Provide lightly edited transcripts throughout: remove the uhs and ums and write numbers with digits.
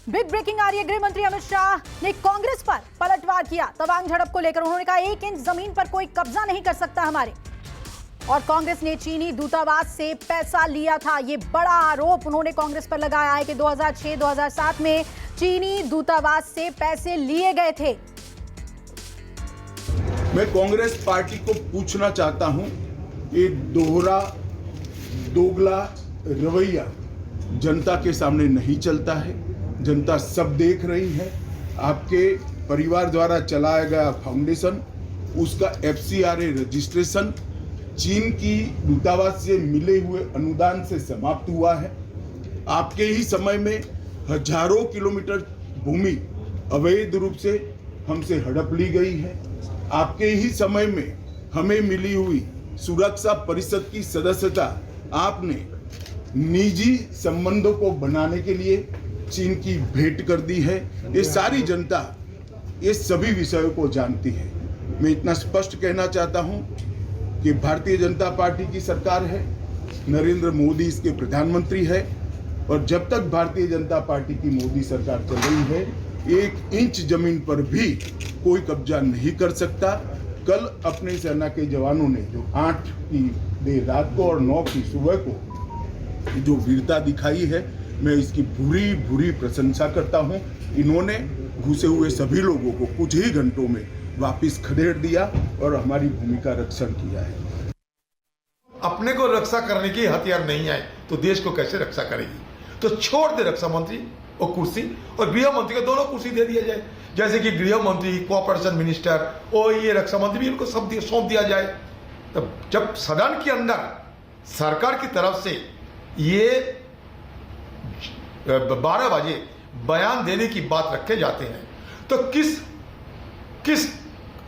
Big breaking आ रही है। गृह मंत्री अमित शाह ने कांग्रेस पर पलटवार किया। तवांग झड़प को लेकर उन्होंने कहा 1 इंच जमीन पर कोई कब्जा नहीं कर सकता हमारे। और कांग्रेस ने चीनी दूतावास से पैसा लिया था, ये बड़ा आरोप उन्होंने कांग्रेस पर लगाया है कि 2006-2007 में चीनी दूतावास से पैसे लिए गए थे। मैं कांग्रेस पार्टी को पूछना चाहता हूं, ये दोगला रवैया जनता के सामने नहीं चलता है। जनता सब देख रही है। आपके परिवार द्वारा चलाया गया फाउंडेशन, उसका FCRA रजिस्ट्रेशन चीन की दूतावास से मिले हुए अनुदान से समाप्त हुआ है। आपके ही समय में हजारों किलोमीटर भूमि अवैध रूप से हमसे हड़प ली गई है। आपके ही समय में हमें मिली हुई सुरक्षा परिषद की सदस्यता आपने निजी संबंधों को बनाने के लिए चीन की भेंट कर दी है। ये सारी जनता ये सभी विषयों को जानती है। मैं इतना स्पष्ट कहना चाहता हूं कि भारतीय जनता पार्टी की सरकार है, नरेंद्र मोदी इसके प्रधानमंत्री है, और जब तक भारतीय जनता पार्टी की मोदी सरकार चल रही है 1 इंच जमीन पर भी कोई कब्जा नहीं कर सकता। कल अपने सेना के जवानों ने जो 8 की देर रात को और 9 की सुबह को जो वीरता दिखाई है, मैं इसकी भूरी प्रशंसा करता हूं। इन्होंने घुसे हुए सभी लोगों को कुछ ही घंटों में वापस खदेड़ दिया और हमारी भूमि का रक्षण किया है। अपने को रक्षा करने के हथियार नहीं आए तो देश को कैसे रक्षा करेगी? तो छोड़ दे रक्षा मंत्री और कुर्सी, और गृह मंत्री को दोनों कुर्सी दे दिया जाए। जैसे कि गृह मंत्री, कोऑपरेशन मिनिस्टर और ये रक्षा मंत्री भी इनको सब सौंप दिया जाए। तब जब सदन के अंदर सरकार की तरफ से ये 12 बजे बयान देने की बात रखे जाते हैं, तो किस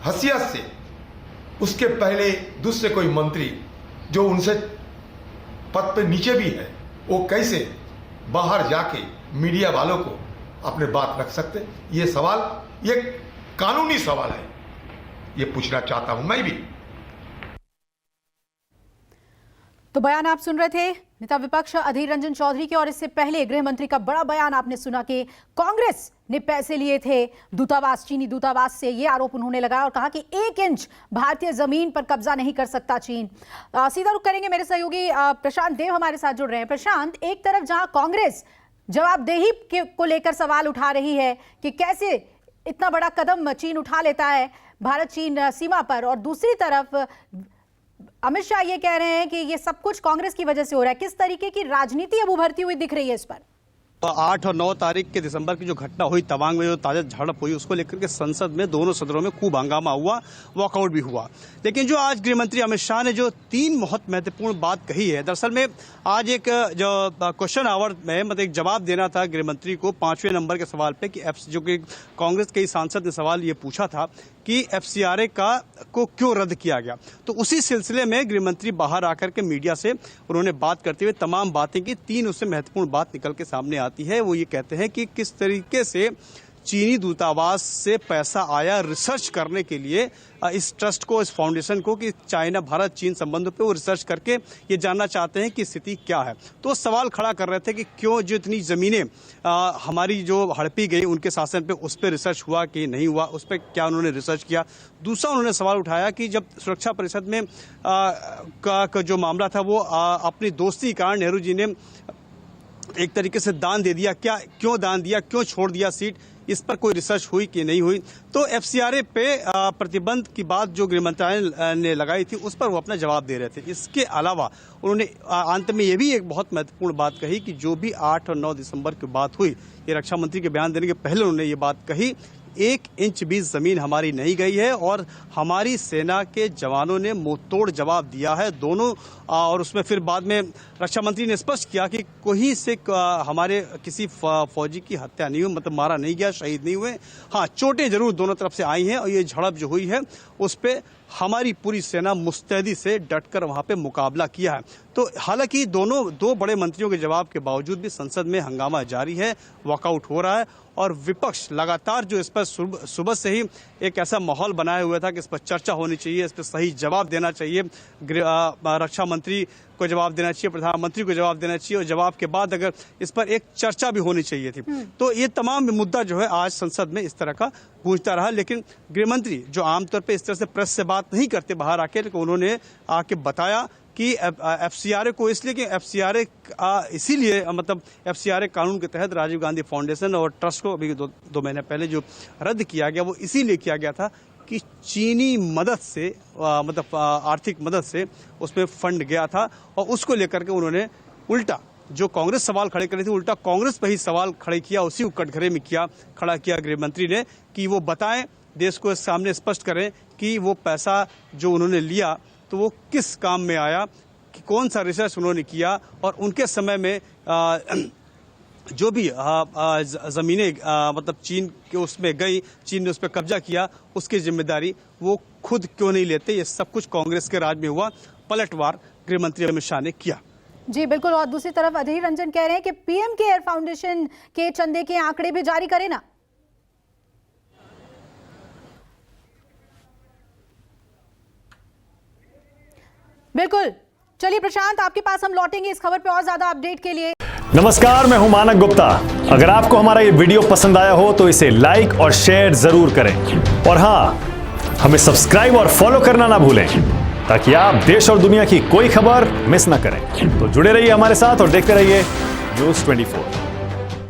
हैसियत से उसके पहले दूसरे कोई मंत्री जो उनसे पद पे नीचे भी है, वो कैसे बाहर जाके मीडिया वालों को अपने बात रख सकते? ये सवाल, ये कानूनी सवाल है, ये पूछना चाहता हूं मैं भी। तो बयान आप सुन रहे थे नेता विपक्ष अधीर रंजन चौधरी के, और इससे पहले गृह मंत्री का बड़ा बयान आपने सुना कि कांग्रेस ने पैसे लिए थे दूतावास, चीनी दूतावास से, ये आरोप उन्होंने लगाया और कहा कि 1 इंच भारतीय जमीन पर कब्जा नहीं कर सकता चीन। सीधा रुख करेंगे, मेरे सहयोगी प्रशांत देव हमारे साथ जुड़ रहे हैं। प्रशांत, एक तरफ जहां कांग्रेस जवाबदेही को लेकर सवाल उठा रही है कि कैसे इतना बड़ा कदम चीन उठा लेता है भारत चीन सीमा पर, और दूसरी तरफ अमित शाह ये कह रहे हैं कि ये सब कुछ कांग्रेस की वजह से हो रहा है। किस तरीके की राजनीति अब उभरती हुई दिख रही है इस पर? 8 और 9 तारीख के दिसंबर की जो घटना हुई तवांग में, जो ताजा झड़प हुई, उसको लेकर के संसद में दोनों सदनों में खूब हंगामा हुआ, वॉकआउट भी हुआ। लेकिन जो आज गृह मंत्री अमित शाह ने जो 3 बहुत महत्वपूर्ण बात कही है, दरअसल में आज एक जो क्वेश्चन आवर में मतलब एक जवाब देना था गृह मंत्री को 5वें नंबर के सवाल पे, कि जो कि कांग्रेस के सांसद ने सवाल ये पूछा था कि FCRA को क्यों रद्द किया गया। तो उसी सिलसिले में गृह मंत्री बाहर आकर के मीडिया से उन्होंने बात करते हुए तमाम बातें की। 3 उससे महत्वपूर्ण बात निकल के सामने आती है। वो ये कहते हैं कि किस तरीके से चीनी दूतावास से पैसा आया रिसर्च करने के लिए, इस ट्रस्ट को, इस फाउंडेशन को, कि चाइना भारत चीन संबंधों पे वो रिसर्च करके ये जानना चाहते हैं कि स्थिति क्या है। तो सवाल खड़ा कर रहे थे कि क्यों जो इतनी जमीनें हमारी जो हड़पी गई उनके शासन पे, उस पर रिसर्च हुआ कि नहीं हुआ, उस पर क्या उन्होंने रिसर्च किया। दूसरा उन्होंने सवाल उठाया कि जब सुरक्षा परिषद में का जो मामला था वो अपनी दोस्ती के कारण नेहरू जी ने एक तरीके से दान दे दिया, क्यों दान दिया, क्यों छोड़ दिया सीट, इस पर कोई रिसर्च हुई कि नहीं हुई। तो FCRA पे प्रतिबंध की बात जो गृह मंत्रालय ने लगाई थी उस पर वो अपना जवाब दे रहे थे। इसके अलावा उन्होंने अंत में ये भी एक बहुत महत्वपूर्ण बात कही कि जो भी 8 और 9 दिसंबर की बात हुई, ये रक्षा मंत्री के बयान देने के पहले उन्होंने ये बात कही, 1 इंच भी जमीन हमारी नहीं गई है और हमारी सेना के जवानों ने मुंहतोड़ जवाब दिया है दोनों। और उसमें फिर बाद में रक्षा मंत्री ने स्पष्ट किया कि कोई से हमारे किसी फौजी की हत्या नहीं हुई, मतलब मारा नहीं गया, शहीद नहीं हुए। हाँ, चोटें जरूर दोनों तरफ से आई हैं, और ये झड़प जो हुई है उस पर हमारी पूरी सेना मुस्तैदी से डटकर वहां पे मुकाबला किया है। तो हालांकि दो बड़े मंत्रियों के जवाब के बावजूद भी संसद में हंगामा जारी है, वॉकआउट हो रहा है, और विपक्ष लगातार जो इस पर सुबह से ही एक ऐसा माहौल बनाया हुआ था कि इस पर चर्चा होनी चाहिए, इस पर सही जवाब देना चाहिए रक्षा मंत्री को जवाब देना चाहिए, प्रधानमंत्री को जवाब देना चाहिए, और जवाब के बाद अगर इस पर एक चर्चा भी होनी चाहिए थी। तो ये तमाम मुद्दा जो है आज संसद में इस तरह का गूंजता रहा। लेकिन गृहमंत्री जो आमतौर पे इस तरह से प्रेस से बात नहीं करते बाहर आके, लेकिन उन्होंने आके बताया कि एफसीआरए को इसलिए कि एफसीआरए इसीलिए मतलब एफसीआरए कानून के तहत राजीव गांधी फाउंडेशन और ट्रस्ट को अभी दो महीने पहले जो रद्द किया गया वो इसीलिए किया गया था कि चीनी मदद से मतलब आर्थिक मदद से उसमें फंड गया था, और उसको लेकर के उन्होंने उल्टा जो कांग्रेस सवाल खड़े करे थे उल्टा कांग्रेस पर ही सवाल खड़े किया, उसी को कटघरे में खड़ा किया गृह मंत्री ने कि वो बताएं, देश को सामने स्पष्ट करें कि वो पैसा जो उन्होंने लिया तो वो किस काम में आया, कि कौन सा रिसर्च उन्होंने किया, और उनके समय में जो भी जमीनें मतलब चीन के उसमें गई, चीन ने उस पर कब्जा किया, उसकी जिम्मेदारी वो खुद क्यों नहीं लेते। ये सब कुछ कांग्रेस के राज में हुआ, पलटवार गृह मंत्री अमित शाह ने किया। जी बिल्कुल। और दूसरी तरफ अधीर रंजन कह रहे हैं कि पीएम केयर फाउंडेशन के चंदे के आंकड़े भी जारी करें ना। बिल्कुल, चलिए प्रशांत आपके पास हम लौटेंगे इस खबर पे और ज्यादा अपडेट के लिए। नमस्कार, मैं हूं मानक गुप्ता। अगर आपको हमारा ये वीडियो पसंद आया हो तो इसे लाइक और शेयर जरूर करें, और हां, हमें सब्सक्राइब और फॉलो करना ना भूलें ताकि आप देश और दुनिया की कोई खबर मिस ना करें। तो जुड़े रहिए हमारे साथ और देखते रहिए News 24।